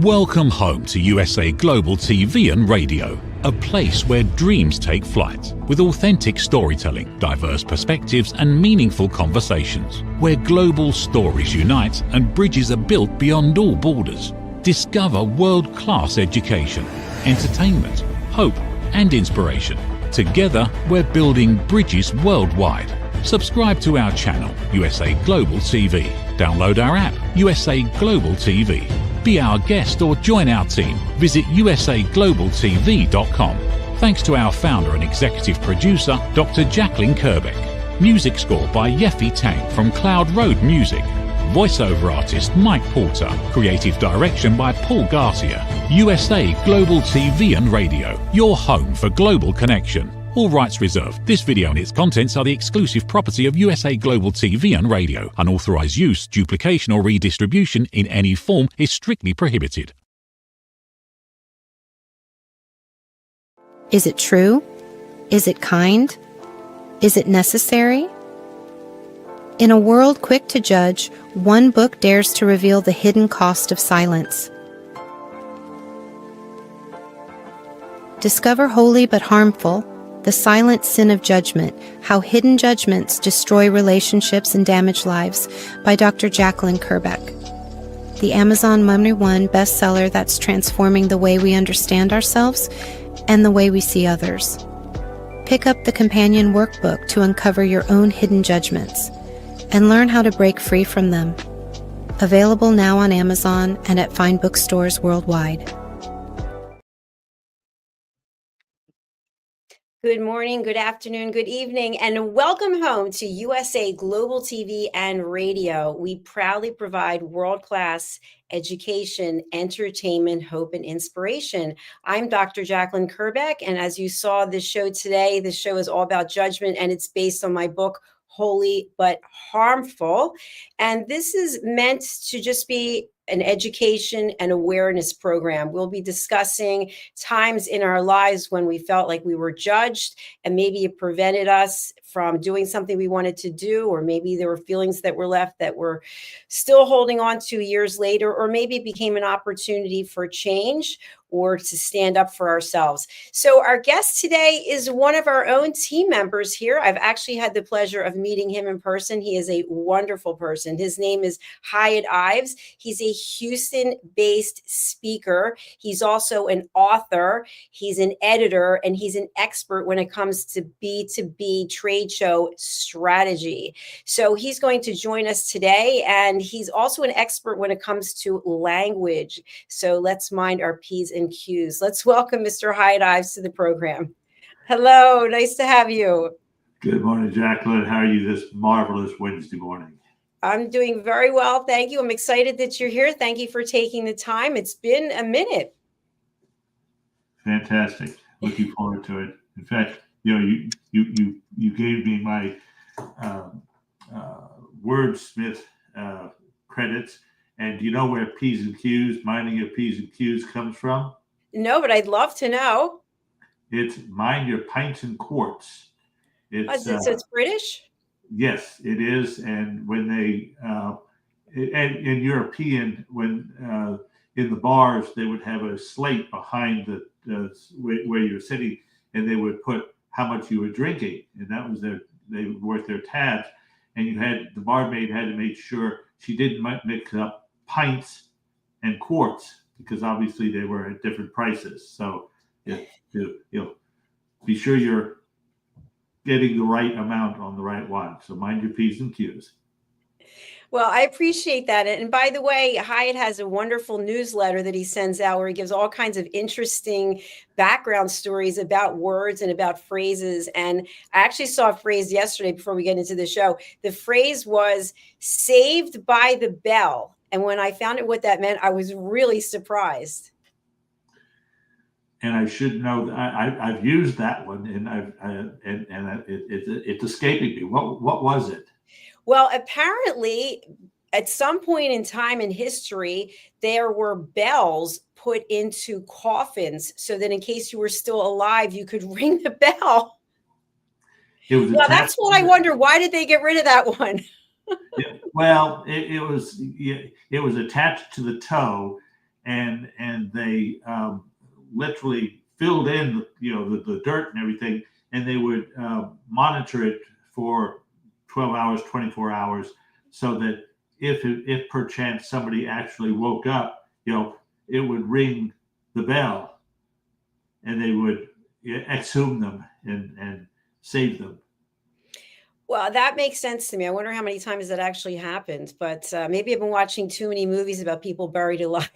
Welcome home to USA Global TV and Radio, a place where dreams take flight, with authentic storytelling, diverse perspectives and meaningful conversations, where global stories unite and bridges are built beyond all borders. Discover world-class education, entertainment, hope and inspiration. Together, we're building bridges worldwide. Subscribe to our channel, USA Global TV. Download our app, USA Global TV. Be our guest or join our team. Visit usaglobaltv.com. Thanks to our founder and executive producer, Dr. Jacalyn Kerbeck. Music score by Yeffy Tang from Cloud Road Music. Voiceover artist Mike Porter. Creative direction by Paul Garcia. USA Global TV and Radio, your home for global connection. All rights reserved. This video and its contents are the exclusive property of USA Global TV and Radio. Unauthorized use, duplication or redistribution in any form is strictly prohibited. Is it true? Is it kind? Is it necessary? In a world quick to judge, one book dares to reveal the hidden cost of silence. Discover holy but harmful, the silent sin of judgment, how hidden judgments destroy relationships and damage lives, by Dr. Jacalyn Kerbeck. The Amazon #1 bestseller that's transforming the way we understand ourselves and the way we see others. Pick up the companion workbook to uncover your own hidden judgments and learn how to break free from them. Available now on Amazon and at fine bookstores worldwide. Good morning, good afternoon, good evening, and welcome home to USA Global TV and Radio. We proudly provide world-class education, entertainment, hope, and inspiration. I'm Dr. Jacalyn Kerbeck, and as you saw this show today, the show is all about judgment, and it's based on my book, Holy but Harmful. And this is meant to just be an education and awareness program. We'll be discussing times in our lives when we felt like we were judged and maybe it prevented us from doing something we wanted to do, or maybe there were feelings that were left that we're still holding on to years later, or maybe it became an opportunity for change or to stand up for ourselves. So our guest today is one of our own team members here. I've actually had the pleasure of meeting him in person. He is a wonderful person. His name is Hiett Ives. He's a Houston-based speaker. He's also an author. He's an editor, and he's an expert when it comes to B2B trade show strategy. So he's going to join us today, and he's also an expert when it comes to language. So let's mind our P's and Q's. Let's welcome Mr. Hiett Ives to the program. Hello, nice to have you. Good morning, Jacalyn. How are you this marvelous Wednesday morning? I'm doing very well, thank you. I'm excited that you're here. Thank you for taking the time. It's been a minute. Fantastic. Looking forward to it. In fact, you gave me my wordsmith credits. And do you know where P's and Q's, minding your P's and Q's comes from? No, but I'd love to know. It's mind your pints and quarts. So it's British? Yes, it is. And when they, and in European, when in the bars, they would have a slate behind where you're sitting, and they would put how much you were drinking. And that was they were worth their tabs. And the barmaid had to make sure she didn't mix up pints and quarts, because obviously they were at different prices. So be sure you're getting the right amount on the right one. So mind your P's and Q's. Well, I appreciate that. And by the way, Hiett has a wonderful newsletter that he sends out where he gives all kinds of interesting background stories about words and about phrases. And I actually saw a phrase yesterday before we get into the show. The phrase was "saved by the bell." And when I found out what that meant, I was really surprised. And I should know that I've used that one, and it's escaping me. What was it? Well, apparently, at some point in time in history, there were bells put into coffins so that in case you were still alive, you could ring the bell. Well, that's what I wonder. Why did they get rid of that one? Well, it was attached to the toe, and they literally filled in the dirt and everything, and they would monitor it for 12 hours, 24 hours, so that if perchance somebody actually woke up, it would ring the bell, and they would exhume them and save them. Well, that makes sense to me. I wonder how many times that actually happened, but maybe I've been watching too many movies about people buried alive.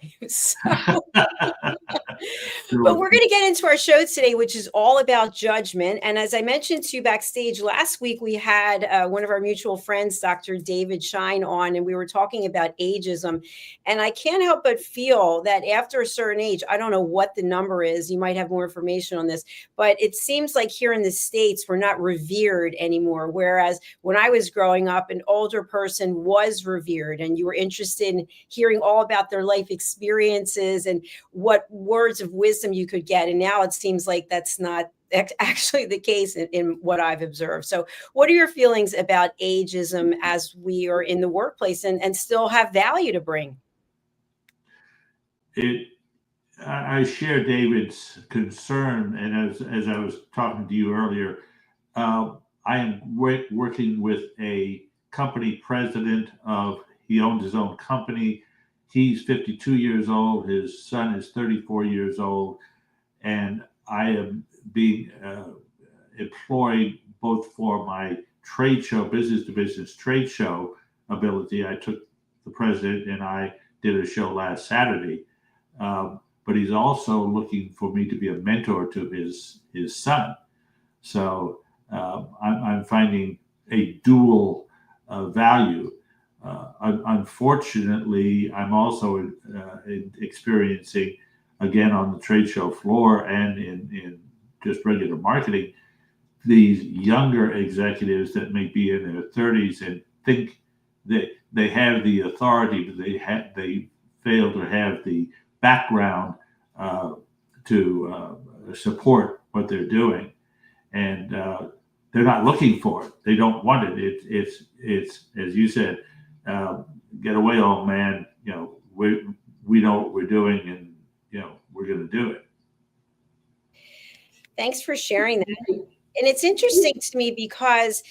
But we're going to get into our show today, which is all about judgment. And as I mentioned to you backstage last week, we had one of our mutual friends, Dr. David Shine, on, and we were talking about ageism. And I can't help but feel that after a certain age, I don't know what the number is, you might have more information on this, but it seems like here in the States, we're not revered anymore. Whereas when I was growing up, an older person was revered, and you were interested in hearing all about their life experiences and what words of wisdom you could get. And now it seems like that's not actually the case in what I've observed. So what are your feelings about ageism as we are in the workplace and still have value to bring? I share David's concern, and as I was talking to you earlier, I am working with a company president he owns his own company. He's 52 years old. His son is 34 years old. And I am being employed both for my trade show, business to business trade show ability. I took the president and I did a show last Saturday. But he's also looking for me to be a mentor to his son. So I'm finding a dual value. Unfortunately, I'm also experiencing, again, on the trade show floor and in just regular marketing, these younger executives that may be in their 30s and think that they have the authority, but they fail to have the background to support what they're doing, and they're not looking for it. They don't want it. It's as you said, get away, old man. We know what we're doing, and we're going to do it. Thanks for sharing that. And it's interesting to me because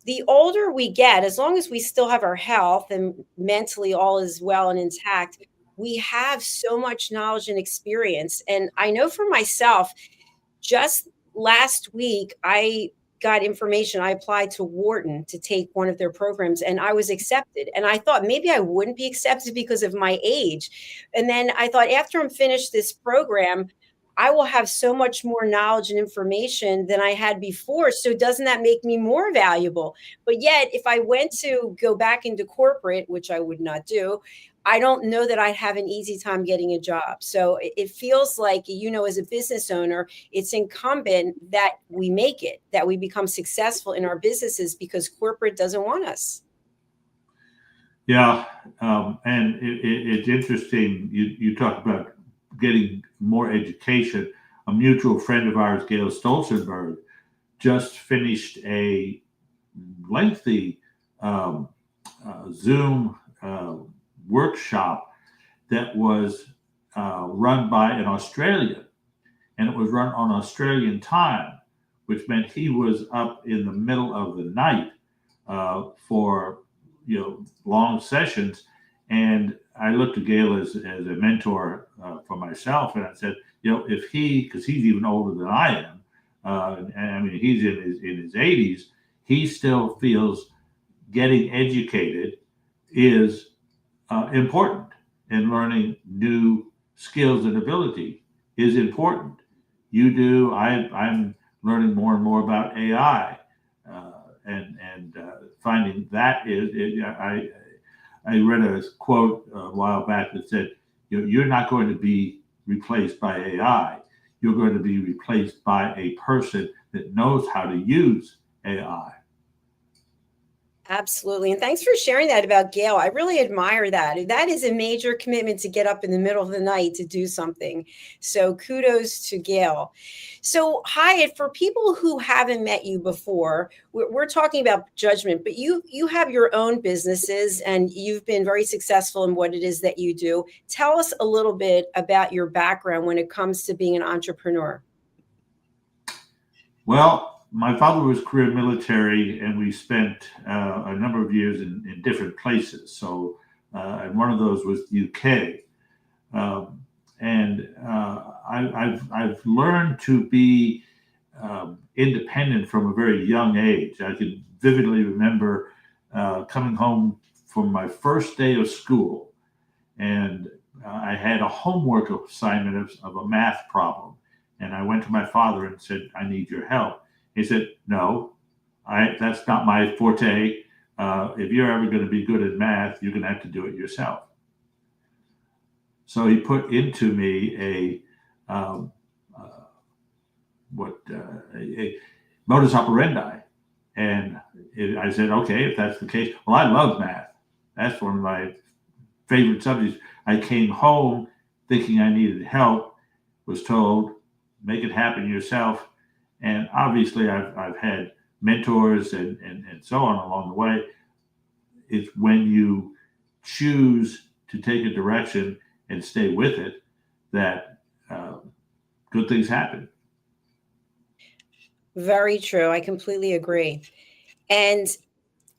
the older we get, as long as we still have our health and mentally all is well and intact, we have so much knowledge and experience. And I know for myself, just last week, I got information. I applied to Wharton to take one of their programs, and I was accepted. And I thought maybe I wouldn't be accepted because of my age. And then I thought, after I'm finished this program, I will have so much more knowledge and information than I had before. So doesn't that make me more valuable? But yet, if I went to go back into corporate, which I would not do, I don't know that I'd have an easy time getting a job. So it feels like, as a business owner, it's incumbent that we make it, that we become successful in our businesses, because corporate doesn't want us. Yeah. And it's interesting. You talk about getting more education. A mutual friend of ours, Gail Stolzenberg, just finished a lengthy Zoom workshop that was run by an Australian, and it was run on Australian time, which meant he was up in the middle of the night for long sessions. And I looked at Gail as a mentor for myself, and I said, if because he's even older than I am, and I mean he's in his 80s, he still feels getting educated is important, and learning new skills and ability is important. You do. I'm learning more and more about AI, and finding that I read a quote a while back that said, you're not going to be replaced by AI. You're going to be replaced by a person that knows how to use AI. Absolutely. And thanks for sharing that about Gail. I really admire that. That is a major commitment to get up in the middle of the night to do something. So kudos to Gail. So Hiett, for people who haven't met you before, we're talking about judgment, but you have your own businesses and you've been very successful in what it is that you do. Tell us a little bit about your background when it comes to being an entrepreneur. Well, my father was career military, and we spent a number of years in different places. So, and one of those was the UK. I've learned to be independent from a very young age. I can vividly remember coming home from my first day of school, and I had a homework assignment of a math problem. And I went to my father and said, "I need your help." He said, "No, that's not my forte. If you're ever going to be good at math, you're going to have to do it yourself." So he put into me a modus operandi, and I said, "Okay, if that's the case." Well, I love math. That's one of my favorite subjects. I came home thinking I needed help, was told, "Make it happen yourself." And obviously I've had mentors and so on along the way. It's when you choose to take a direction and stay with it that good things happen. Very true. I completely agree. And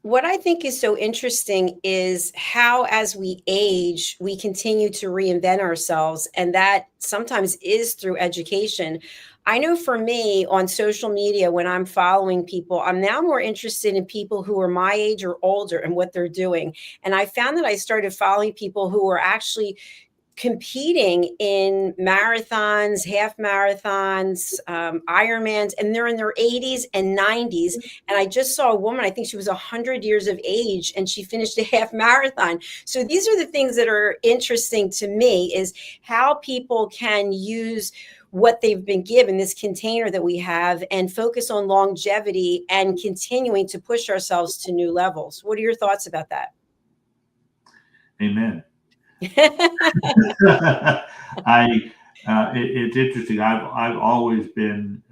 what I think is so interesting is how, as we age, we continue to reinvent ourselves. And that sometimes is through education. I know for me on social media, when I'm following people, I'm now more interested in people who are my age or older and what they're doing. And I found that I started following people who are actually competing in marathons, half marathons, Ironmans, and they're in their 80s and 90s. And I just saw a woman, I think she was 100 years of age, and she finished a half marathon. So these are the things that are interesting to me, is how people can use what they've been given, this container that we have, and focus on longevity and continuing to push ourselves to new levels. What are your thoughts about that? Amen. It's interesting. I've always been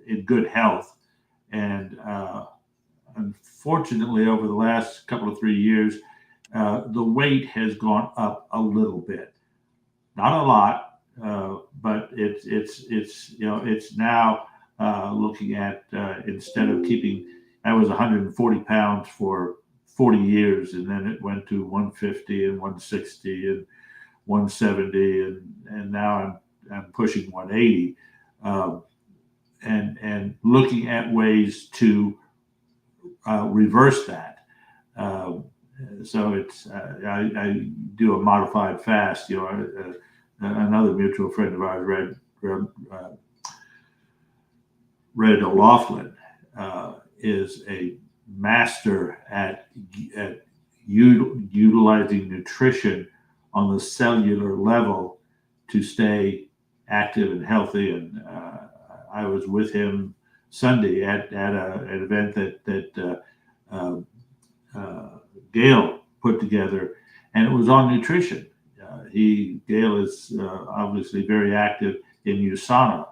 in good health, and unfortunately, over the last couple of 3 years, the weight has gone up a little bit. Not a lot, but it's now looking at instead of keeping. I was 140 pounds for 40 years, and then it went to 150 and 160 and 170, and now I'm pushing 180, and looking at ways to reverse that. So it's I do a modified fast. Another mutual friend of ours, Red O'Loughlin, is a master at utilizing nutrition on the cellular level to stay active and healthy. And I was with him Sunday at an event that Gail put together, and it was on nutrition. Gail is obviously very active in USANA,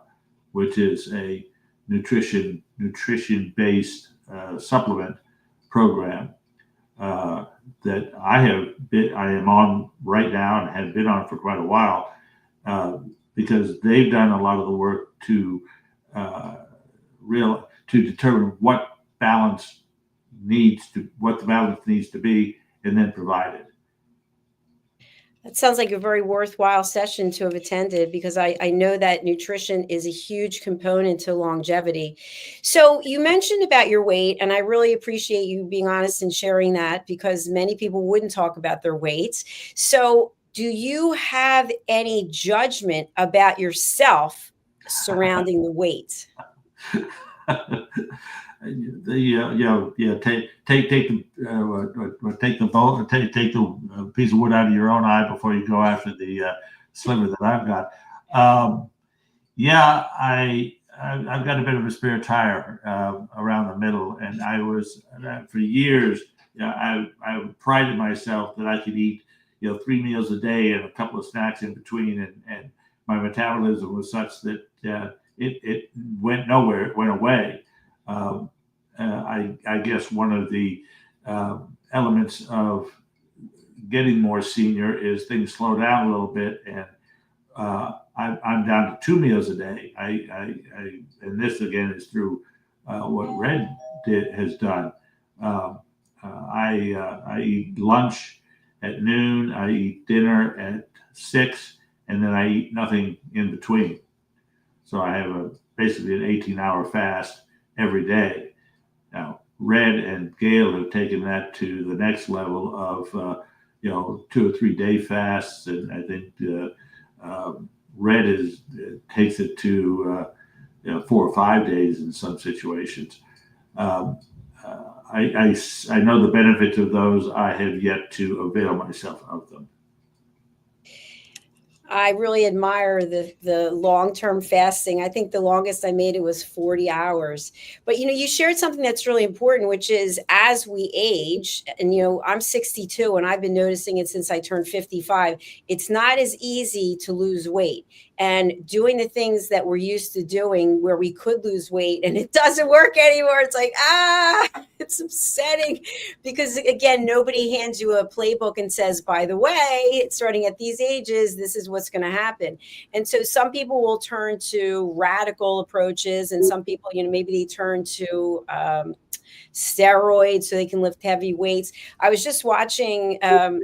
which is a nutrition-based supplement program that I am on right now and have been on for quite a while, because they've done a lot of the work to determine what the balance needs to be, and then provide it. That sounds like a very worthwhile session to have attended, because I know that nutrition is a huge component to longevity. So you mentioned about your weight, and I really appreciate you being honest and sharing that, because many people wouldn't talk about their weights. So do you have any judgment about yourself surrounding the weight? Take the piece of wood out of your own eye before you go after the sliver that I've got. I've got a bit of a spare tire around the middle, and I was for years. I prided myself that I could eat 3 meals a day and a couple of snacks in between, and my metabolism was such that it went nowhere. It went away. I guess one of the elements of getting more senior is things slow down a little bit, and I'm down to 2 meals a day. And this again is through what Red has done. I eat lunch at noon. I eat dinner at 6, and then I eat nothing in between. So I have basically an 18-hour fast every day. Now, Red and Gail have taken that to the next level of 2 or 3 day fasts, and I think Red takes it to 4 or 5 days in some situations. I know the benefits of those. I have yet to avail myself of them. I really admire the long-term fasting. I think the longest I made it was 40 hours. But, you shared something that's really important, which is as we age, and, I'm 62 and I've been noticing it since I turned 55, it's not as easy to lose weight. And doing the things that we're used to doing where we could lose weight and it doesn't work anymore. It's like, it's upsetting because, again, nobody hands you a playbook and says, by the way, starting at these ages, this is what's going to happen. And so some people will turn to radical approaches, and some people, maybe they turn to steroids so they can lift heavy weights. I was just watching an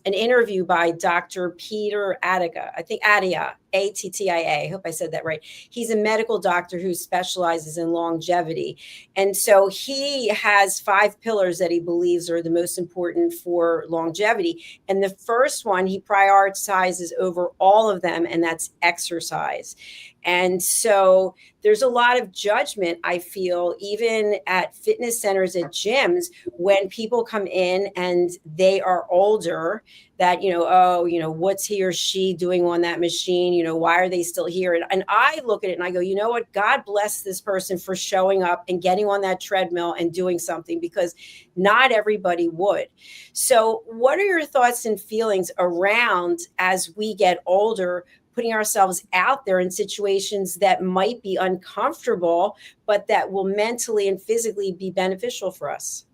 interview by Dr. Peter Attia, I think Attia, Attia. I hope I said that right. He's a medical doctor who specializes in longevity. And so he has 5 pillars that he believes are the most important for longevity. And the first one he prioritizes over all of them, and that's exercise. And so there's a lot of judgment, I feel, even at fitness centers, at gyms, when people come in and they are older, that, what's he or she doing on that machine? Why are they still here? And I look at it and I go, you know what? God bless this person for showing up and getting on that treadmill and doing something, because not everybody would. So what are your thoughts and feelings around, as we get older, putting ourselves out there in situations that might be uncomfortable, but that will mentally and physically be beneficial for us?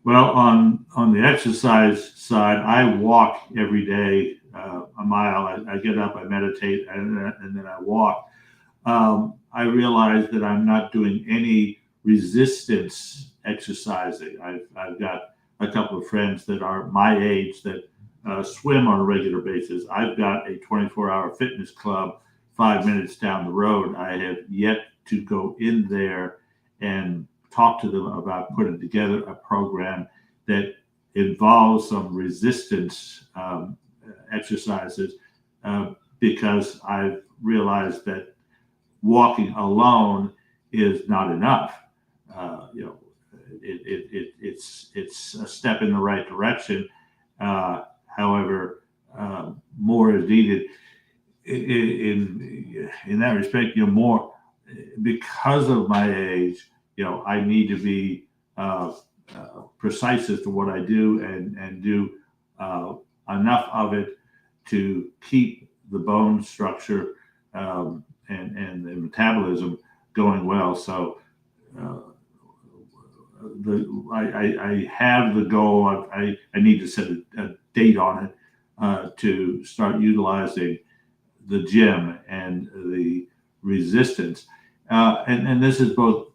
Well, on the exercise side, I walk every day a mile. I get up, I meditate, and then I walk. I realize that I'm not doing any resistance exercising. I've got a couple of friends that are my age that swim on a regular basis. I've got a 24-hour fitness club 5 minutes down the road. I have yet to go in there and talk to them about putting together a program that involves some resistance exercises, because I've realized that walking alone is not enough. It's a step in the right direction. However, more is needed in that respect. More because of my age. I need to be precise as to what I do and do enough of it to keep the bone structure and the metabolism going well. So I have the goal. I need to set a date on it to start utilizing the gym and the resistance. And this is both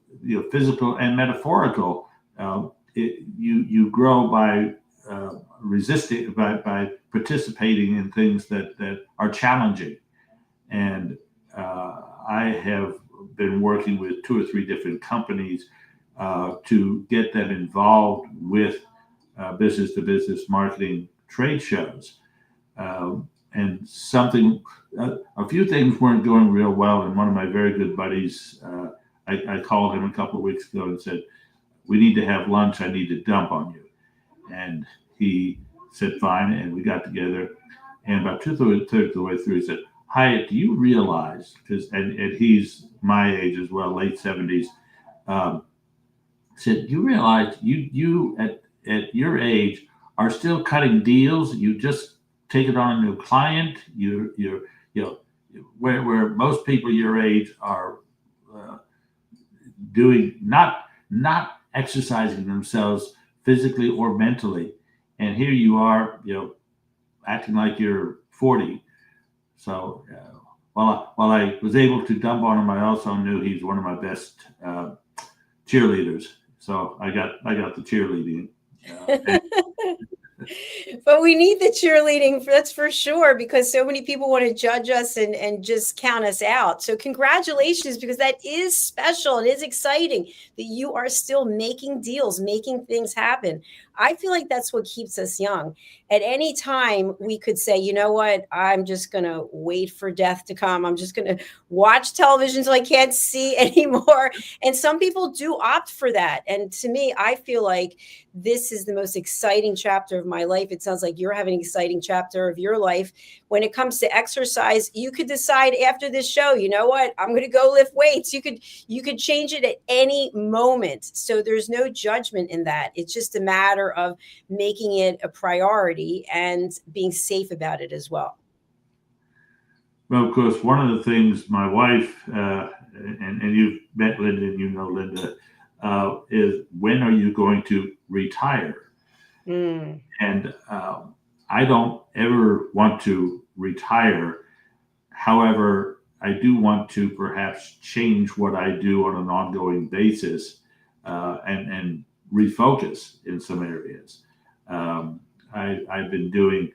physical and metaphorical. You grow by resisting, by participating in things that are challenging. And I have been working with 2 or 3 different companies to get them involved with business-to-business marketing trade shows. And a few things weren't going real well. And one of my very good buddies, I called him a couple of weeks ago and said, we need to have lunch. I need to dump on you. And he said, fine. And we got together. And about 2/3 of the way through, he said, Hiett, do you realize, because and he's my age as well, late 70s, said, do you realize you at your age are still cutting deals? You just take it on a new client. You know, where most people your age are doing not exercising themselves physically or mentally, and here you are, acting like you're 40. So while I was able to dump on him, I also knew he's one of my best cheerleaders. So I got the cheerleading. But we need the cheerleading, that's for sure, because so many people want to judge us and just count us out. So congratulations, because that is special. It is exciting that you are still making deals, making things happen. I feel like that's what keeps us young. At any time, we could say, you know what, I'm just going to wait for death to come. I'm just going to watch television until I can't see anymore. And some people do opt for that. And to me, I feel like this is the most exciting chapter of my life. It sounds like you're having an exciting chapter of your life. When it comes to exercise, you could decide after this show, you know what, I'm going to go lift weights. You could change it at any moment. So there's no judgment in that. It's just a matter of making it a priority and being safe about it as well. Well, of course, one of the things my wife, and you've met Linda and you know Linda, is when are you going to retire? And I don't ever want to retire. However, I do want to perhaps change what I do on an ongoing basis and refocus in some areas. I've been doing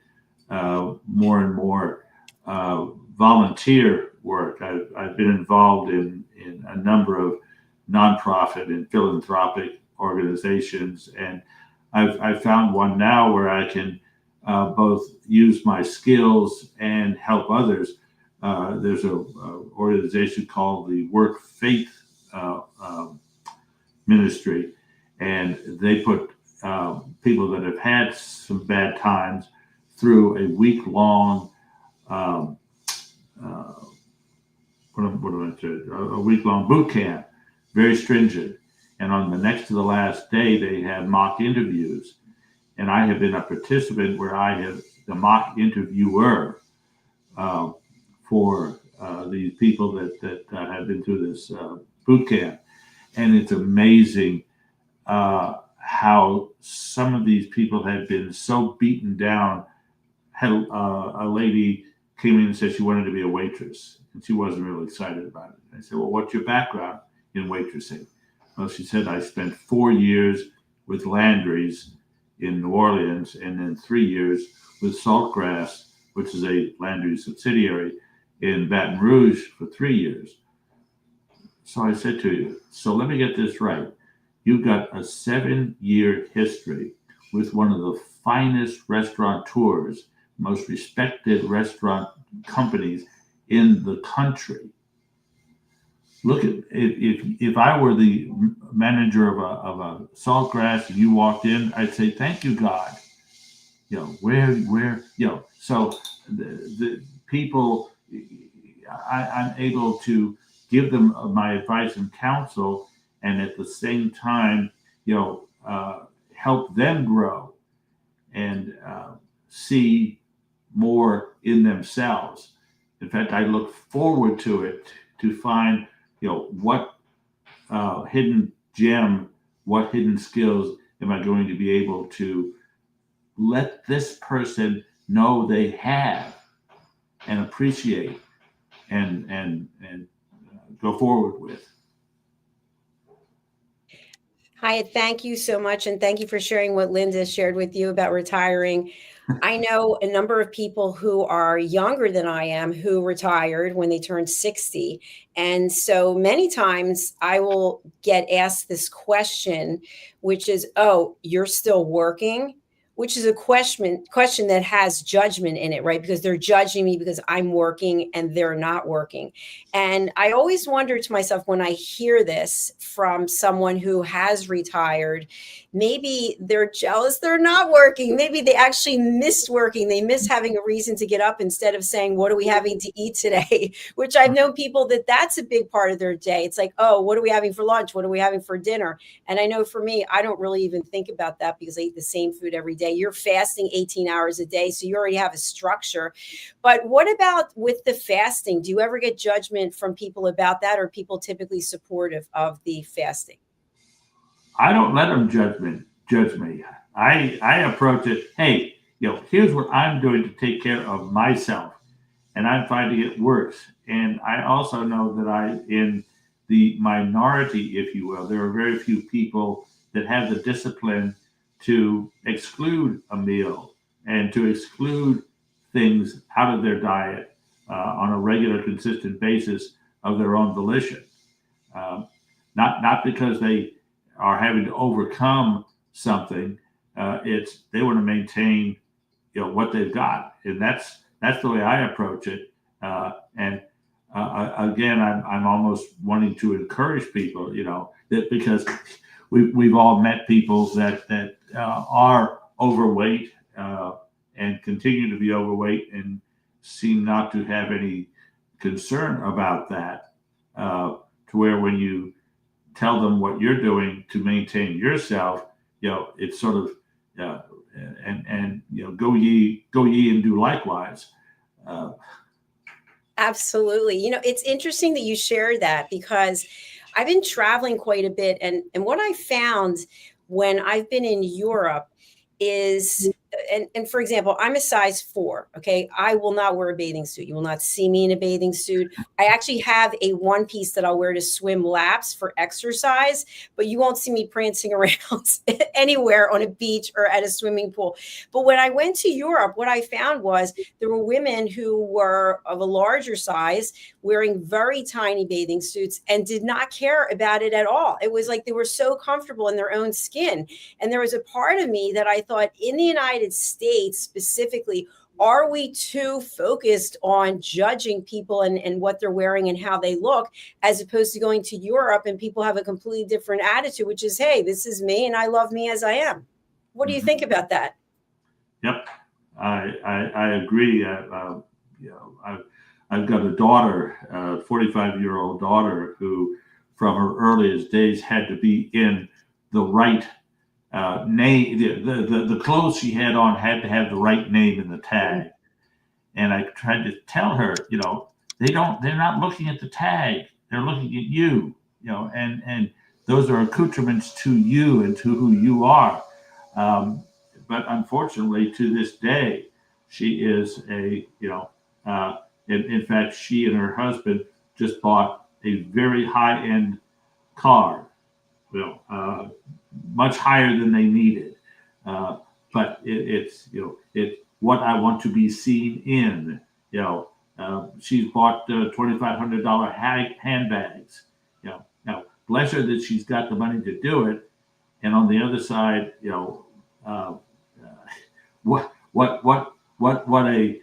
more and more volunteer work. I've been involved in a number of nonprofit and philanthropic organizations, and I've found one now where I can both use my skills and help others. There's a organization called the Work Faith Ministry, and they put people that have had some bad times through a week-long a week-long boot camp, very stringent. And on the next to the last day, they had mock interviews. And I have been a participant where I have the mock interviewer for these people that have been through this boot camp. And it's amazing how some of these people had been so beaten down. Had a lady came in and said she wanted to be a waitress, and she wasn't really excited about it. I said, well, what's your background in waitressing? Well, she said, I spent 4 years with Landry's in New Orleans, and then 3 years with Saltgrass, which is a Landry's subsidiary, in Baton Rouge for 3 years. So I said to you, so let me get this right. You've got a 7-year history with one of the finest restaurateurs, most respected restaurant companies in the country. Look at if I were the manager of a Saltgrass and you walked in, I'd say, thank you, God. So the people, I'm able to give them my advice and counsel, and at the same time, help them grow and see more in themselves. In fact, I look forward to it to find, what hidden gem, what hidden skills am I going to be able to let this person know they have and appreciate and go forward with. Hiett, thank you so much. And thank you for sharing what Linda shared with you about retiring. I know a number of people who are younger than I am who retired when they turned 60. And so many times I will get asked this question, which is, oh, you're still working? which is a question that has judgment in it, right? Because they're judging me because I'm working and they're not working. And I always wonder to myself when I hear this from someone who has retired, maybe they're jealous they're not working. Maybe they actually missed working. They miss having a reason to get up instead of saying, what are we having to eat today? Which I've known people that's a big part of their day. It's like, oh, what are we having for lunch? What are we having for dinner? And I know for me, I don't really even think about that because I eat the same food every day. You're fasting 18 hours a day, so you already have a structure. But what about with the fasting? Do you ever get judgment from people about that, or are people typically supportive of the fasting? I don't let them judge me. I approach it, hey, here's what I'm doing to take care of myself, and I'm finding it works. And I also know that in the minority, if you will, there are very few people that have the discipline to exclude a meal and to exclude things out of their diet on a regular, consistent basis of their own volition. Not because they are having to overcome something. It's they want to maintain, what they've got, and that's the way I approach it. And again, I'm almost wanting to encourage people, that because we've all met people that are overweight and continue to be overweight and seem not to have any concern about that. To where when you tell them what you're doing to maintain yourself, it's sort of go ye and do likewise. Absolutely. It's interesting that you shared that because I've been traveling quite a bit. And what I found when I've been in Europe is, and for example, I'm a size 4. Okay. I will not wear a bathing suit. You will not see me in a bathing suit. I actually have a one piece that I'll wear to swim laps for exercise, but you won't see me prancing around anywhere on a beach or at a swimming pool. But when I went to Europe, what I found was there were women who were of a larger size wearing very tiny bathing suits and did not care about it at all. It was like they were so comfortable in their own skin. And there was a part of me that I thought, in the United States specifically, are we too focused on judging people and what they're wearing and how they look, as opposed to going to Europe and people have a completely different attitude, which is, hey, this is me and I love me as I am. What do you think about that? Yep, I agree. I've got a daughter, a 45-year-old daughter, who from her earliest days had to be in the right name. The clothes she had on had to have the right name in the tag. And I tried to tell her, they're not looking at the tag, they're looking at you, and those are accoutrements to you and to who you are. But unfortunately, to this day, she is in fact, she and her husband just bought a very high-end car, much higher than they needed. But it's what I want to be seen in. She's bought $2,500 handbags. Now bless her that she's got the money to do it. And on the other side, what a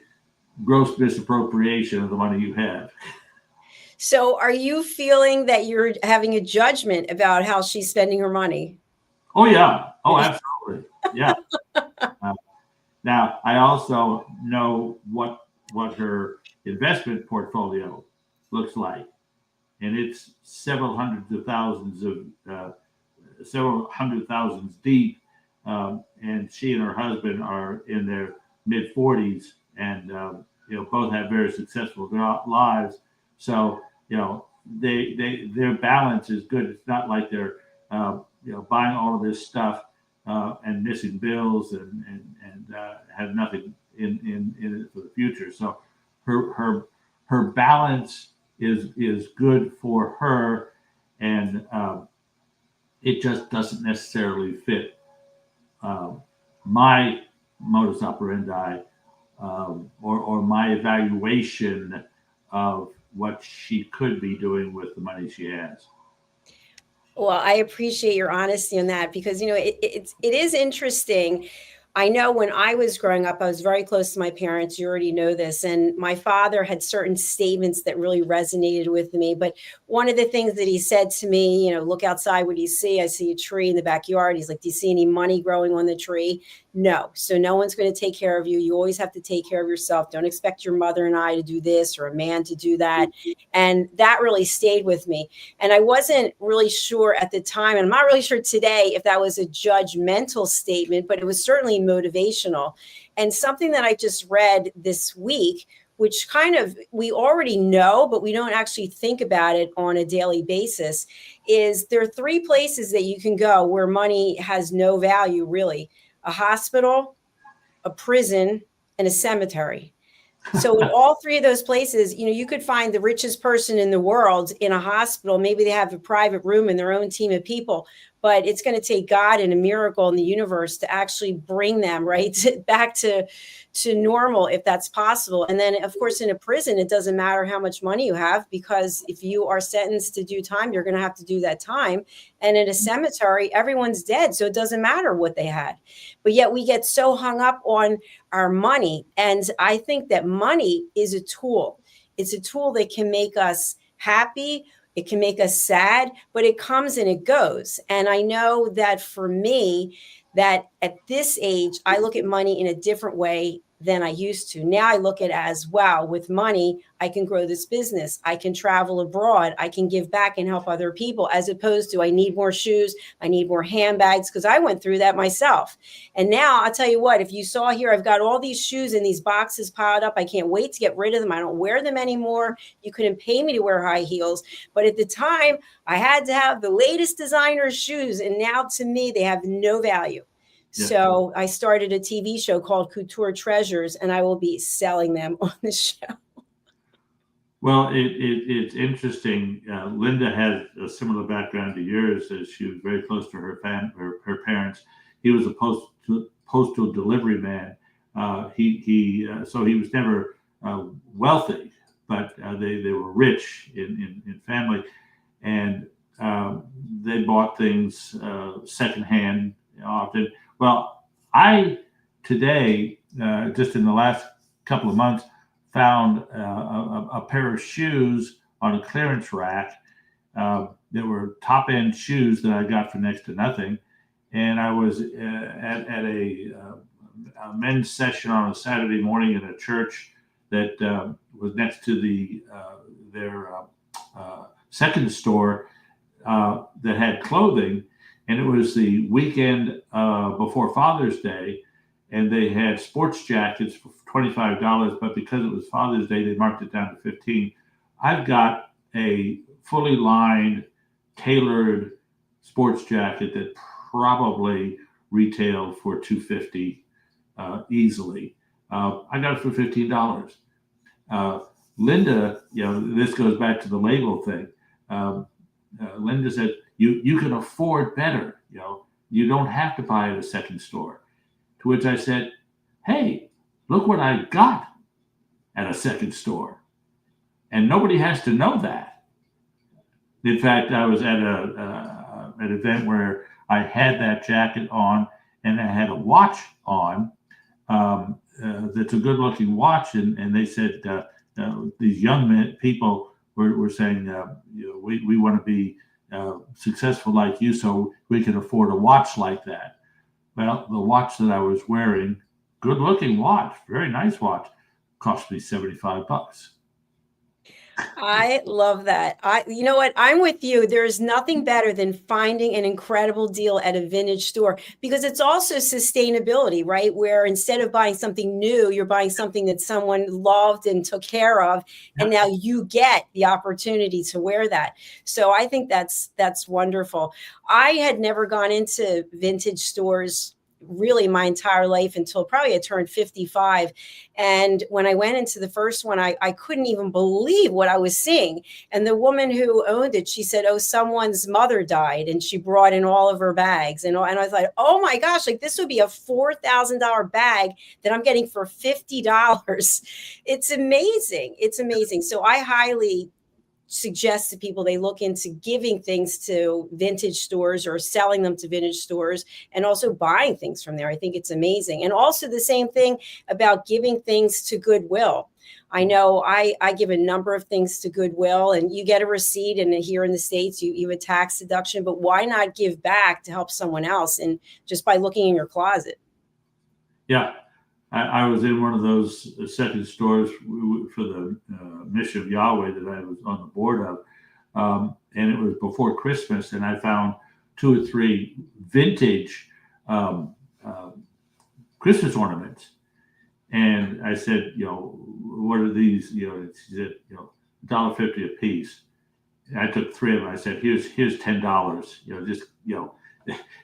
gross misappropriation of the money you have. So are you feeling that you're having a judgment about how she's spending her money? Oh, yeah. Oh, absolutely. Yeah. Now, I also know what her investment portfolio looks like. And it's several hundred thousands deep. And she and her husband are in their mid 40s and, both have very successful lives. So, their balance is good. It's not like they're, buying all of this stuff and missing bills and have nothing in it for the future. So her balance is good for her, and it just doesn't necessarily fit my modus operandi or my evaluation of what she could be doing with the money she has. Well, I appreciate your honesty on that because, it is interesting. I know when I was growing up, I was very close to my parents. You already know this. And my father had certain statements that really resonated with me. But one of the things that he said to me, look outside, what do you see? I see a tree in the backyard. He's like, do you see any money growing on the tree? No. So no one's going to take care of you. You always have to take care of yourself. Don't expect your mother and I to do this or a man to do that. And that really stayed with me. And I wasn't really sure at the time, and I'm not really sure today if that was a judgmental statement, but it was certainly motivational. And something that I just read this week, which kind of we already know, but we don't actually think about it on a daily basis, is there are 3 places that you can go where money has no value, really: a hospital, a prison, and a cemetery. So in all 3 of those places, you could find the richest person in the world in a hospital. Maybe they have a private room and their own team of people, but it's going to take God and a miracle in the universe to actually bring them back to normal, if that's possible. And then, of course, in a prison, it doesn't matter how much money you have, because if you are sentenced to do time, you're going to have to do that time. And in a cemetery, everyone's dead, so it doesn't matter what they had. But yet we get so hung up on our money. And I think that money is a tool. It's a tool that can make us happy. It can make us sad, but it comes and it goes. And I know that for me, that at this age, I look at money in a different way than I used to. Now I look at it as, wow, with money, I can grow this business. I can travel abroad. I can give back and help other people, as opposed to I need more shoes. I need more handbags, because I went through that myself. And now I'll tell you what, if you saw here, I've got all these shoes in these boxes piled up. I can't wait to get rid of them. I don't wear them anymore. You couldn't pay me to wear high heels. But at the time, I had to have the latest designer shoes. And now to me, they have no value. Yeah. So I started a TV show called Couture Treasures, and I will be selling them on the show. Well, it's interesting. Linda had a similar background to yours, as she was very close to her parents. He was a postal delivery man. So he was never wealthy, but they were rich in family, and they bought things secondhand often. Well, I today, just in the last couple of months, found a pair of shoes on a clearance rack. They were top-end shoes that I got for next to nothing. And I was at a men's session on a Saturday morning in a church that was next to their second store that had clothing. And it was the weekend before Father's Day, and they had sports jackets for $25, but because it was Father's Day, they marked it down to $15. I've got a fully lined, tailored sports jacket that probably retailed for $250 easily. I got it for $15. Linda, this goes back to the label thing. Linda said, you can afford better. You don't have to buy at a second store. To which I said, hey, look what I got at a second store. And nobody has to know that. In fact, I was at an event where I had that jacket on, and I had a watch on that's a good-looking watch. And they said, these young people were saying, we want to be successful like you, so we can afford a watch like that. Well, the watch that I was wearing, good looking watch, very nice watch, cost me $75. I love that. You know what? I'm with you. There's nothing better than finding an incredible deal at a vintage store, because it's also sustainability, right? Where instead of buying something new, you're buying something that someone loved and took care of. And now you get the opportunity to wear that. So I think that's wonderful. I had never gone into vintage stores really my entire life until probably I turned 55. And when I went into the first one, I couldn't even believe what I was seeing. And the woman who owned it, she said, oh, someone's mother died, and she brought in all of her bags. And I thought, oh my gosh, like this would be a $4,000 bag that I'm getting for $50. It's amazing. It's amazing. So I highly suggest to people they look into giving things to vintage stores or selling them to vintage stores and also buying things from there. I think it's amazing. And also the same thing about giving things to Goodwill. I know I give a number of things to Goodwill, and you get a receipt, and here in the States, you have a tax deduction, but why not give back to help someone else, and just by looking in your closet? Yeah. I was in one of those second stores for the Mission of Yahweh that I was on the board of. And it was before Christmas, and I found 2 or 3 vintage Christmas ornaments. And I said, what are these? She said, $1.50 a piece. And I took 3 of them. I said, here's $10.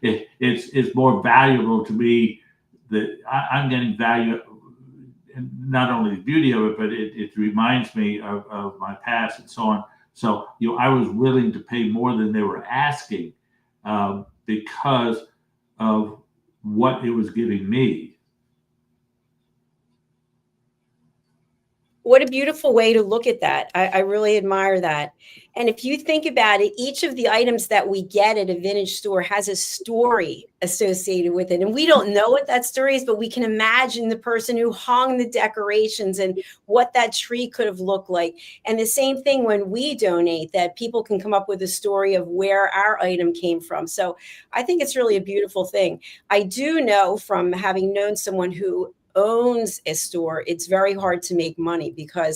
It's more valuable to me that I'm getting value, and not only the beauty of it, but it reminds me of my past and so on. So, I was willing to pay more than they were asking because of what it was giving me. What a beautiful way to look at that. I really admire that. And if you think about it, each of the items that we get at a vintage store has a story associated with it. And we don't know what that story is, but we can imagine the person who hung the decorations and what that tree could have looked like. And the same thing when we donate, that people can come up with a story of where our item came from. So I think it's really a beautiful thing. I do know from having known someone who owns a store, it's very hard to make money because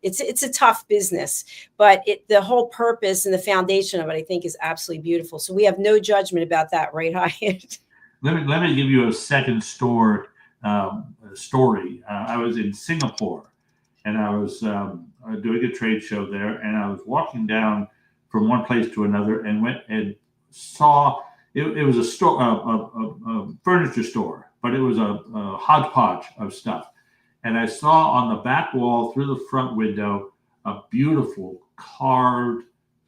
it's a tough business, but the whole purpose and the foundation of it, I think, is absolutely beautiful. So we have no judgment about that, right, Hiett? Let me give you a second story. I was in Singapore, and I was doing a trade show there, and I was walking down from one place to another, and went and saw it was a store, a furniture store. But it was a hodgepodge of stuff. And I saw on the back wall through the front window a beautiful carved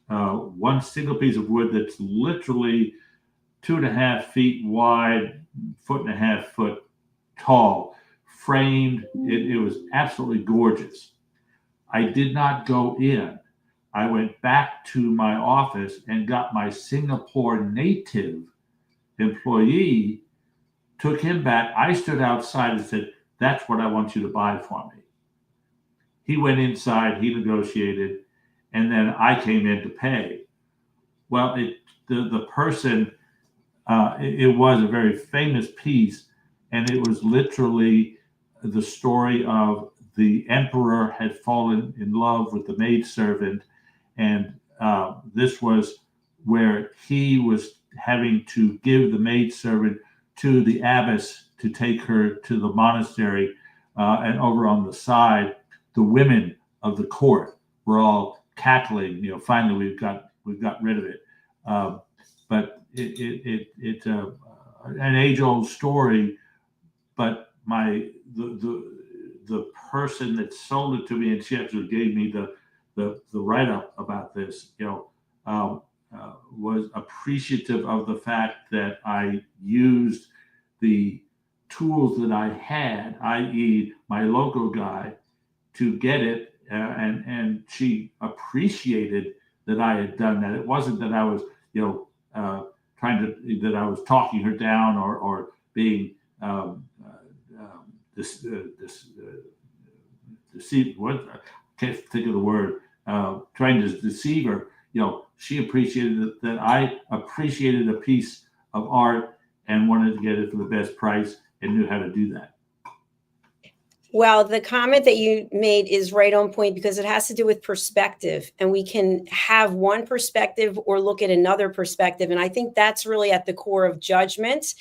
one single piece of wood that's literally 2.5 feet wide, 1.5 foot tall, framed. It was absolutely gorgeous. I did not go in. I went back to my office and got my Singapore native employee, took him back. I stood outside and said, that's what I want you to buy for me. He went inside, he negotiated, and then I came in to pay. Well, the person, it was a very famous piece, and it was literally the story of the emperor had fallen in love with the maidservant, and this was where he was having to give the maidservant to the abbess to take her to the monastery, and over on the side, the women of the court were all cackling. Finally we've got rid of it. But it's an age-old story. But the person that sold it to me, and she actually gave me the write-up about this, was appreciative of the fact that I used the tools that I had, i.e. my logo guy, to get it, and she appreciated that I had done that. It wasn't that I was, that I was talking her down or being deceived. What? I can't think of the word. Trying to deceive her. She appreciated that I appreciated a piece of art and wanted to get it for the best price and knew how to do that. Well, the comment that you made is right on point because it has to do with perspective, and we can have one perspective or look at another perspective. And I think that's really at the core of judgment.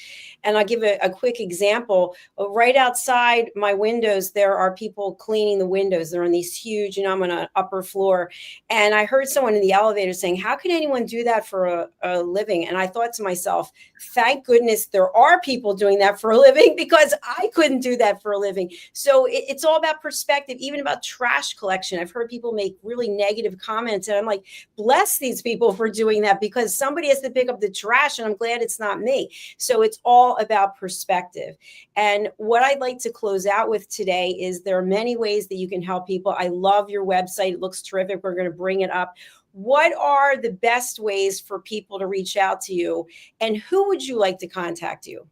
And I'll give a quick example. Right outside my windows, there are people cleaning the windows. They're on these huge, I'm on an upper floor. And I heard someone in the elevator saying, how can anyone do that for a living? And I thought to myself, thank goodness there are people doing that for a living, because I couldn't do that for a living. So So it's all about perspective, even about trash collection. I've heard people make really negative comments, and I'm like, bless these people for doing that, because somebody has to pick up the trash, and I'm glad it's not me. So it's all about perspective. And what I'd like to close out with today is there are many ways that you can help people. I love your website. It looks terrific. We're going to bring it up. What are the best ways for people to reach out to you, and who would you like to contact you?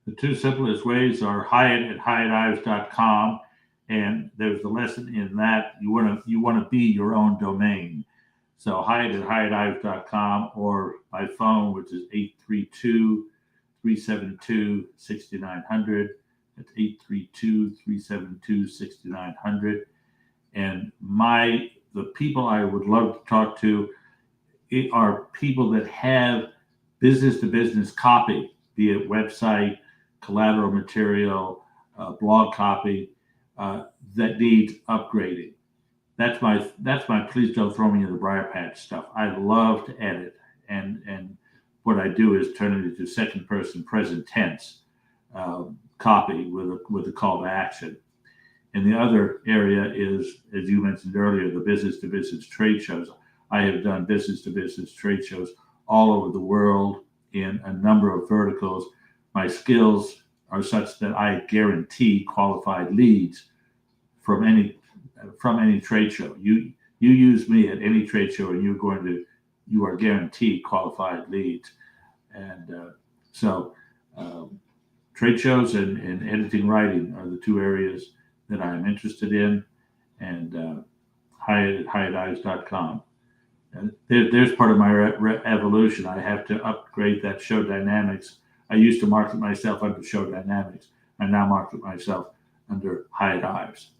The two simplest ways are Hiett@HiettIves.com, and there's a lesson in that you want to be your own domain. So Hiett@HiettIves.com, or by phone, which is 832-372-6900. That's 832-372-6900. And the people I would love to talk to are people that have business-to-business copy, be it website, collateral material, blog copy, that needs upgrading. That's my please don't throw me in the briar patch stuff. I love to edit, and what I do is turn it into second person present tense copy with a call to action. And the other area is, as you mentioned earlier, the business-to-business trade shows. I have done business-to-business trade shows all over the world in a number of verticals. My skills are such that I guarantee qualified leads from any trade show. You use me at any trade show, and you are guaranteed qualified leads. And so trade shows and editing, writing are the two areas that I'm interested in, and Hiett@HiettIves.com. And there's part of my evolution. I have to upgrade that show dynamics. I used to market myself under show dynamics. I now market myself under Hiett Ives.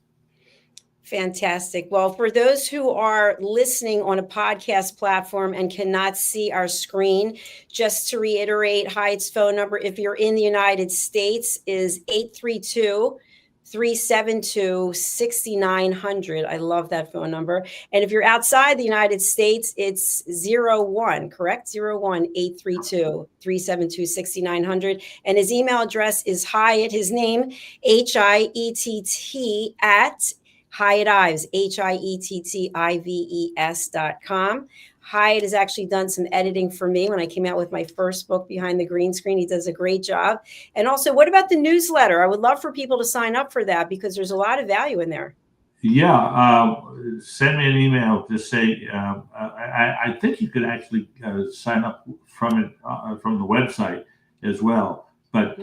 Fantastic. Well, for those who are listening on a podcast platform and cannot see our screen, just to reiterate, Hiett's phone number, if you're in the United States, is 832-372-6900. I love that phone number. And if you're outside the United States, it's 01, correct? 01-832-372-6900. And his email address is Hiett, his name, HIETT at Hiett Ives, HIETTIVES.com. Hiett has actually done some editing for me when I came out with my first book, Behind the Green Screen. He does a great job. And also, what about the newsletter? I would love for people to sign up for that, because there's a lot of value in there. Yeah, send me an email to say, I think you could actually sign up from it, from the website as well. But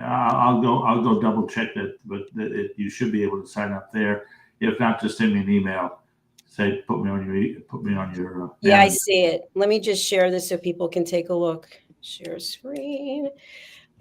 I'll go double check that, but you should be able to sign up there. If not, just send me an email. Say, put me on your. Yeah, I see it. Let me just share this so people can take a look. Share screen.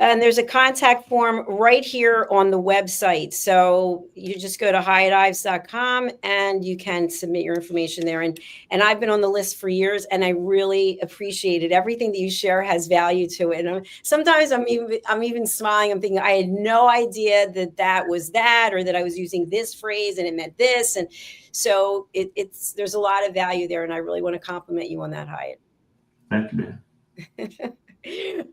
And there's a contact form right here on the website. So you just go to HiettIves.com and you can submit your information there. And I've been on the list for years, and I really appreciate it. Everything that you share has value to it. And sometimes I'm even smiling. I'm thinking, I had no idea that was that, or that I was using this phrase and it meant this. And so there's a lot of value there. And I really want to compliment you on that, Hiett. Thank you, man.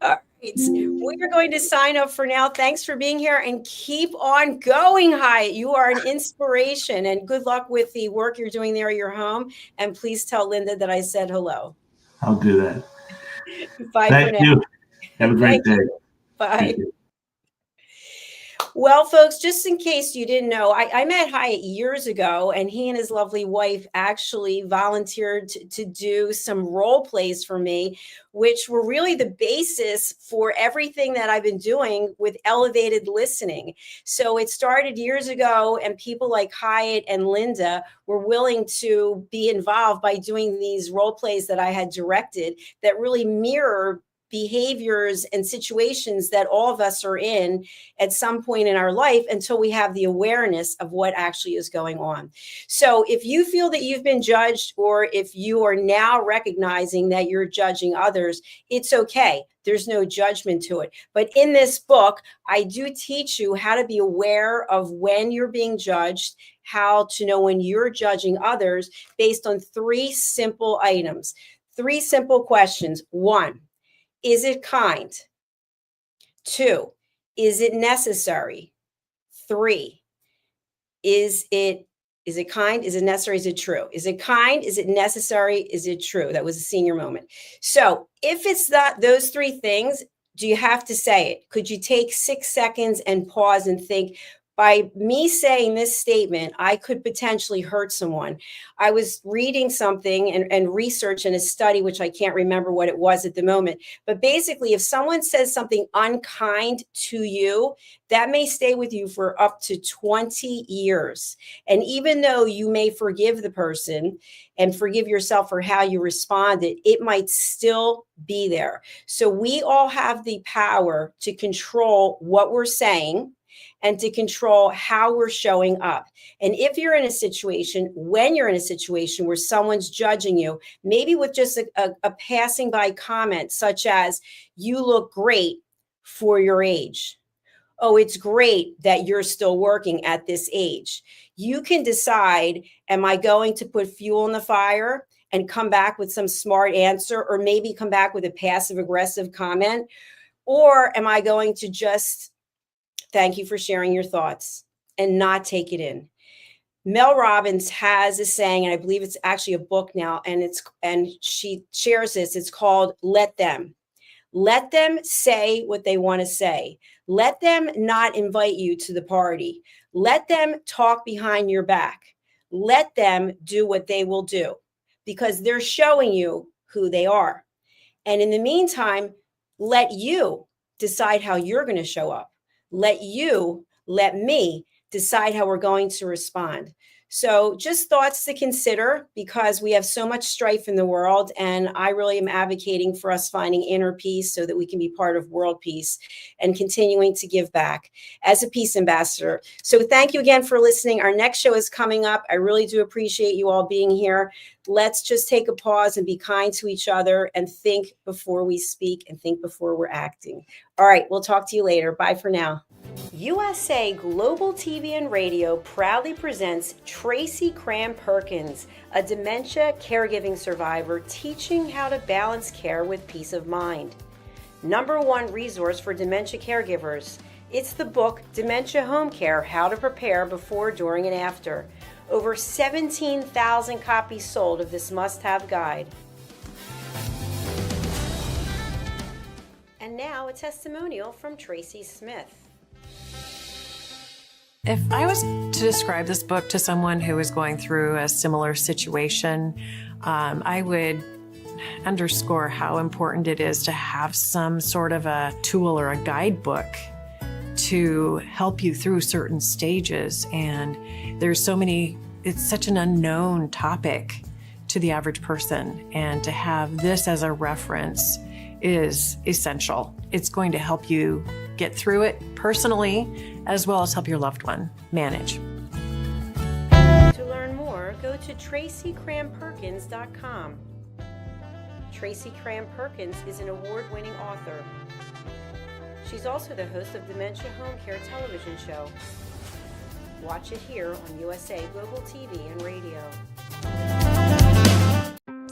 All right. We're going to sign up for now. Thanks for being here, and keep on going, Hiett. You are an inspiration, and good luck with the work you're doing there at your home. And please tell Linda that I said hello. I'll do that. Bye Thank for now. you. Have a great day. Bye. Well, folks, just in case you didn't know, I met Hiett years ago, and he and his lovely wife actually volunteered to do some role plays for me, which were really the basis for everything that I've been doing with elevated listening. So it started years ago, and people like Hiett and Linda were willing to be involved by doing these role plays that I had directed that really mirror behaviors and situations that all of us are in at some point in our life, until we have the awareness of what actually is going on. So if you feel that you've been judged, or if you are now recognizing that you're judging others, it's okay. There's no judgment to it. But in this book, I do teach you how to be aware of when you're being judged, how to know when you're judging others, based on 3 simple items, 3 simple questions. 1, is it kind? 2, is it necessary? 3. Is it kind? Is it necessary? Is it true? Is it kind? Is it necessary? Is it true? That was a senior moment. So if it's not those 3 things, do you have to say it? Could you take 6 seconds and pause and think, by me saying this statement, I could potentially hurt someone? I was reading something and research in a study, which I can't remember what it was at the moment. But basically, if someone says something unkind to you, that may stay with you for up to 20 years. And even though you may forgive the person and forgive yourself for how you responded, it might still be there. So we all have the power to control what we're saying and to control how we're showing up. And if you're in a situation, when you're in a situation where someone's judging you, maybe with just a passing by comment, such as, you look great for your age. Oh, it's great that you're still working at this age. You can decide, am I going to put fuel in the fire and come back with some smart answer, or maybe come back with a passive aggressive comment? Or am I going to just thank you for sharing your thoughts and not take it in? Mel Robbins has a saying, and I believe it's actually a book now, and she shares this. It's called Let Them. Let them say what they want to say. Let them not invite you to the party. Let them talk behind your back. Let them do what they will do, because they're showing you who they are. And in the meantime, let you decide how you're going to show up. Let me decide how we're going to respond. So just thoughts to consider, because we have so much strife in the world, and I really am advocating for us finding inner peace so that we can be part of world peace and continuing to give back as a peace ambassador. So thank you again for listening. Our next show is coming up. I really do appreciate you all being here. Let's just take a pause and be kind to each other and think before we speak and think before we're acting. All right, we'll talk to you later. Bye for now. USA Global TV and Radio proudly presents Tracy Cram-Perkins, a dementia caregiving survivor teaching how to balance care with peace of mind. #1 resource for dementia caregivers. It's the book Dementia Home Care: How to Prepare Before, During, and After. Over 17,000 copies sold of this must-have guide. And now a testimonial from Tracy Smith. If I was to describe this book to someone who is going through a similar situation, I would underscore how important it is to have some sort of a tool or a guidebook to help you through certain stages. And there's so many, it's such an unknown topic to the average person. And to have this as a reference is essential. It's going to help you get through it personally, as well as help your loved one manage. To learn more, go to TracyCramPerkins.com. Tracy Cram-Perkins is an award-winning author. She's also the host of Dementia Home Care television show. Watch it here on USA Global TV and Radio.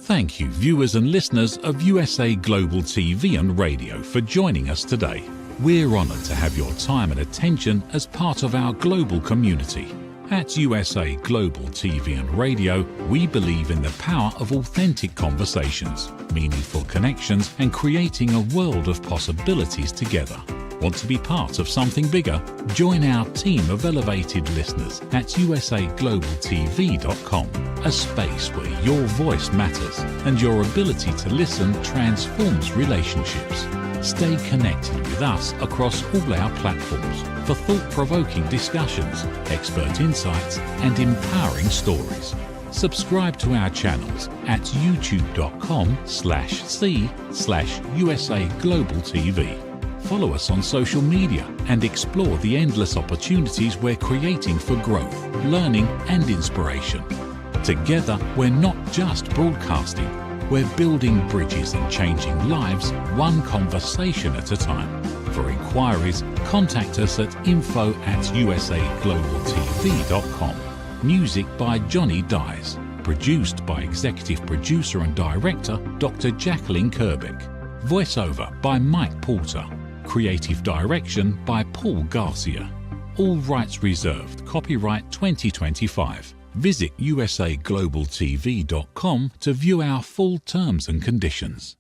Thank you, viewers and listeners of USA Global TV and Radio, for joining us today. We're honoured to have your time and attention as part of our global community. At USA Global TV and Radio, we believe in the power of authentic conversations, meaningful connections, and creating a world of possibilities together. Want to be part of something bigger? Join our team of elevated listeners at usaglobaltv.com, a space where your voice matters and your ability to listen transforms relationships. Stay connected with us across all our platforms for thought-provoking discussions, expert insights, and empowering stories. Subscribe to our channels at youtube.com/c/USA Global TV. Follow us on social media and explore the endless opportunities we're creating for growth, learning, and inspiration. Together, we're not just broadcasting, we're building bridges and changing lives one conversation at a time. For inquiries, contact us at info@usaglobaltv.com. Music by Johnny Dies. Produced by Executive Producer and Director Dr. Jacalyn Kerbeck. Voiceover by Mike Porter. Creative direction by Paul Garcia. All rights reserved. Copyright 2025. Visit usaglobaltv.com to view our full terms and conditions.